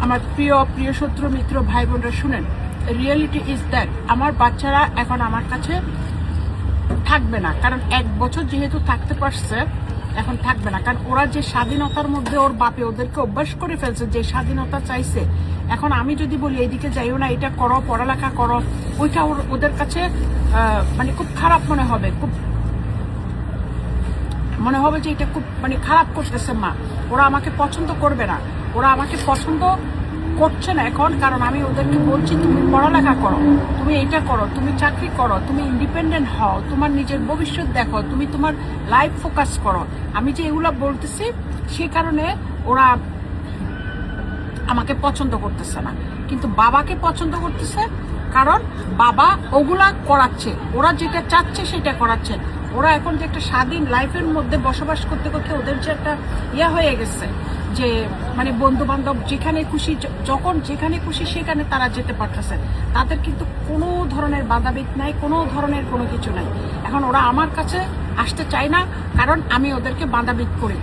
আমার প্রিয় প্রিয় শত্রু মিত্র ভাই বোনরা শুনেন, রিয়েলিটি ইজ দ্যাট আমার বাচ্চারা এখন আমার কাছে থাকবে না। কারণ 1 বছর যেহেতু থাকতে পারছে, এখন থাকবে না। কারণ ওরা যে স্বাধীনতার মধ্যে ওর বাপে ওদেরকে অভ্যাস করে ফেলছে, যে স্বাধীনতা চাইছে, এখন আমি যদি বলি এইদিকে যাইও না, এটা করো, পড়ালেখা করো, ওইটা ওদের কাছে মানে খুব খারাপ মনে হবে, খুব মনে হবে যে এটা খুব মানে খারাপ করতেছে মা, ওরা আমাকে পছন্দ করবে না। ওরা আমাকে পছন্দ করছে না এখন, কারণ আমি ওদেরকে বলছি তুমি পড়ালেখা করো, তুমি এইটা করো, তুমি চাকরি করো, তুমি ইন্ডিপেন্ডেন্ট হও, তোমার নিজের ভবিষ্যৎ দেখো, তুমি তোমার লাইফ ফোকাস করো। আমি যে এগুলো বলতেছি সেই কারণে ওরা আমাকে পছন্দ করতেছে না, কিন্তু বাবাকে পছন্দ করতেছে, কারণ বাবা ওগুলা করাচ্ছে, ওরা যেটা চাচ্ছে সেটা করাচ্ছে। ওরা এখন যে একটা স্বাধীন লাইফের মধ্যে বসবাস করতে করতে ওদের যে একটা হয়ে গেছে, যে মানে বন্ধু বান্ধব যেখানে খুশি, যখন যেখানে খুশি সেখানে তারা যেতে পারতেছে, তাদের কিন্তু কোনো ধরনের বাধাবিঘ্ন নাই, কোনো ধরনের কোনো কিছু নাই। এখন ওরা আমার কাছে আসতে চায় না, কারণ আমি ওদেরকে বাধাবিঘ্ন করি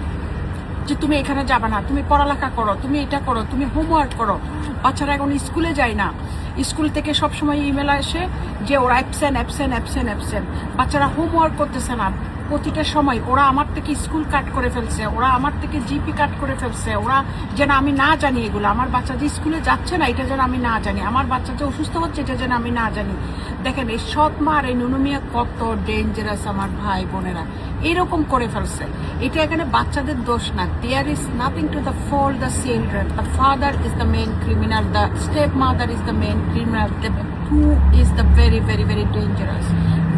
যে তুমি এখানে যাবে না, তুমি পড়ালেখা করো, তুমি এটা করো, তুমি হোমওয়ার্ক করো। বাচ্চারা এখন স্কুলে যায় না, স্কুল থেকে সবসময় ইমেল আসে যে ওরা অ্যাবসেন্ট অ্যাবসেন্ট অ্যাবসেন্ট অ্যাবসেন্ট। বাচ্চারা হোমওয়ার্ক করতেছে না প্রতিটা সময়, ওরা আমার থেকে স্কুল কাট করে ফেলছে, ওরা আমার থেকে জিপি কাট করে ফেলছে, ওরা যেন আমি না জানি এগুলো। আমার বাচ্চা যে স্কুলে যাচ্ছে না এটা যেন আমি না জানি, আমার বাচ্চা যে অসুস্থ হচ্ছে এটা যেন আমি না জানি। দেখেন এই সৎ মা আর এই নুনুমিয়া কত ডেঞ্জারাস আমার ভাই বোনেরা, এরকম করে ফেলছে। এটা এখানে বাচ্চাদের দোষ না, there is nothing to the fault the children, the father is the main criminal, the step mother is the main criminal, who is the very very very dangerous,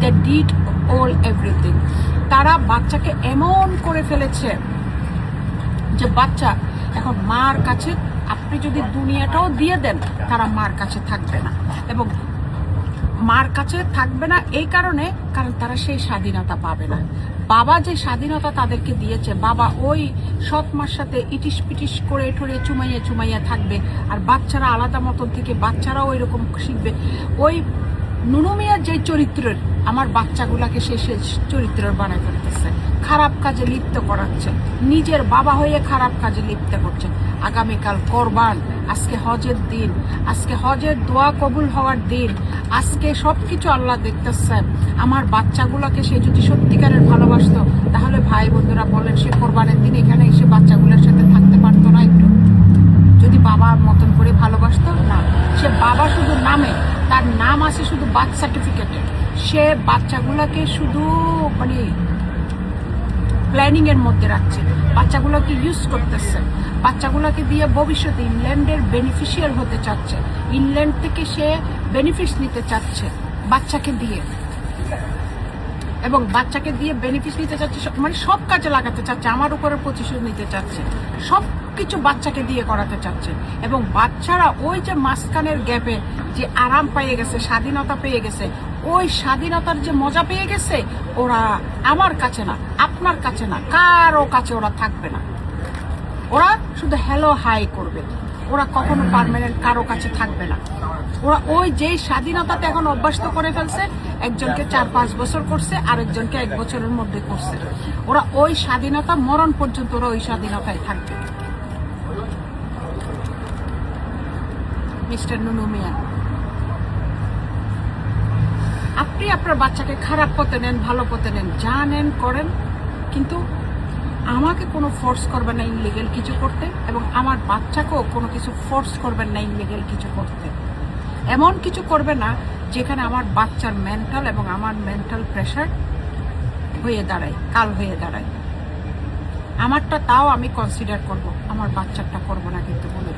they did all everything. তারা বাচ্চাকে এমন করে ফেলেছে যে বাচ্চা এখন মার কাছে, আপনি যদি দুনিয়াটাও দিয়ে দেন তারা মার কাছে থাকবে না, এবং মার কাছে থাকবে না এই কারণে, কারণ তারা সেই স্বাধীনতা পাবে না। বাবা যে স্বাধীনতা তাদেরকে দিয়েছে, বাবা ওই সৎ মার সাথে ইটিস পিটিস করে ঠরে চুমাইয়া চুমাইয়া থাকবে, আর বাচ্চারা আলাদা মতন থেকে বাচ্চারাও এরকম শিখবে। ওই নুনুমিয়ার যে চরিত্রের আমার বাচ্চাগুলাকে সে চরিত্রের বানায় ফেলতেছে, খারাপ কাজে লিপ্ত করাচ্ছে, নিজের বাবা হয়ে খারাপ কাজে লিপ্ত করছে। আগামীকাল কোরবান, আজকে হজের দিন, আজকে হজের দোয়া কবুল হওয়ার দিন, আজকে সবকিছু আল্লাহ দেখতেছেন। আমার বাচ্চাগুলোকে সে যদি সত্যিকারের ভালোবাসতো, তাহলে ভাই বন্ধুরা বলেন সে কোরবানের দিন এখানে এসে বাচ্চাগুলোর সাথে থাকতে পারতো না? একটু যদি বাবার মতন করে ভালোবাসতো না, সে বাবা শুধু নামে, তার নাম আছে শুধু বার্থ সার্টিফিকেটে, সে বাচ্চাগুলোকে শুধু মানে প্ল্যানিং এর মধ্যে রাখছে, বাচ্চাগুলোকে ইউজ করতেছে, বাচ্চাগুলোকে দিয়ে ভবিষ্যতে ইংল্যান্ডের বেনিফিশিয়াল হতে চাচ্ছে, ইংল্যান্ড থেকে সে বেনিফিট নিতে চাচ্ছে বাচ্চাকে দিয়ে, এবং বাচ্চাকে দিয়ে বেনিফিট নিতে চাচ্ছে, মানে সব কাজে লাগাতে চাচ্ছে, আমার উপরে প্রতিশোধ নিতে চাচ্ছে, সব কিছু বাচ্চাকে দিয়ে করাতে চাচ্ছে। এবং বাচ্চারা ওই যে মাঝখানের গ্যাপে যে আরাম পেয়ে গেছে, স্বাধীনতা পেয়ে গেছে, ওই স্বাধীনতার যে মজা পেয়ে গেছে, ওরা আমার কাছে না, আপনার কাছে না, কারো কাছে ওরা থাকবে না। ওরা শুধু হ্যালো হাই করবে, ওরা কখনো পার্মানেন্ট কারো কাছে থাকবে না। ওরা ওই যেই স্বাধীনতাতে এখন অভ্যস্ত করে ফেলছে, একজনকে 4-5 বছর করছে, আরেকজনকে 1 বছরের মধ্যে করছে। ওরা ওই স্বাধীনতা মরণ পর্যন্ত ওরা ওই স্বাধীনতায় থাকবে। মিস্টার নুনুমিয়া, আপনি আপনার বাচ্চাকে খারাপ পথে নেন, ভালো পথে নেন, যা নেন করেন, কিন্তু আমাকে কোনো ফোর্স করবেন না ইনলিগেল কিছু করতে, এবং আমার বাচ্চাকেও কোনো কিছু ফোর্স করবেন না ইনলিগেল কিছু করতে। এমন কিছু করবে না যেখানে আমার বাচ্চার মেন্টাল এবং আমার মেন্টাল প্রেশার হয়ে দাঁড়ায়, কাল হয়ে দাঁড়ায়। আমারটা তাও আমি কনসিডার করব, আমার বাচ্চারটা করবো না, কিন্তু বলে